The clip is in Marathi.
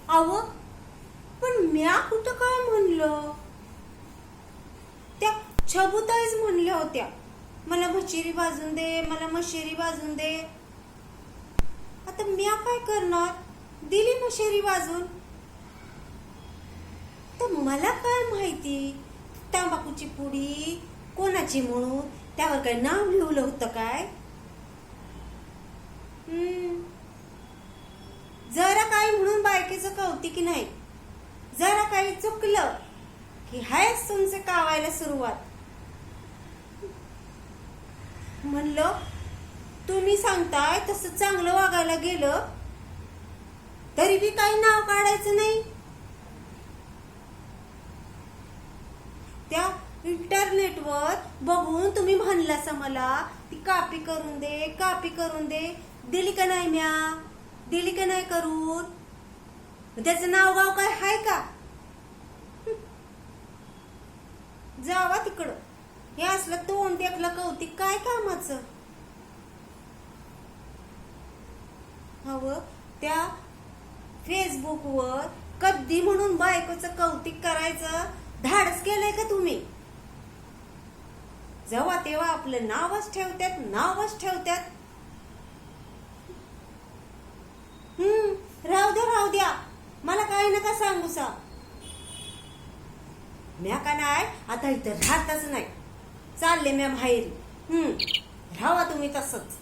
अहो पण म्या कुठं काय म्हणलं? त्या छबुताईच म्हणल्या होत्या मला मशिरी भाजून दे, मला मशिरी भाजून दे. आता म्या काय करणार? दिली मशिरी भाजून. तर मला काय माहिती तंबाखूची पुडी कोणाची म्हणून त्यावर काय नाव लिहिलं होतं काय? जरा काही म्हणून बायकेचं कौतिक नाही, जरा काही चुकलं की हायच तुमचे कावायला सुरुवात. म्हणलं तुम्ही सांगताय तसं चांगलं वागायला गेलं तरी बी काही नाव काढायचं नाही. त्या इंटरनेटवर बघून तुम्ही म्हणलासा मला ती कॉपी करून दे, कॉपी करून दे. दिली का नाही म्या? दिली का नाही करून? त्याचं नाव गाव काय हाय का? जावा तिकडं. हे असलं तोंड देखलं कौतिक काय कामाचं? हवं त्या फेसबुकवर कधी म्हणून बायकोचं कौतिक करायचं धाडस केलंय का तुम्ही? जेव्हा तेव्हा आपलं नावच ठेवतात, नावच ठेवतात. राहू द्या मला काही नका सांगू सा. म्या का नाही आता इथं राहतच नाही, चालले म्या बाहेर. राहा तुम्ही तसंच.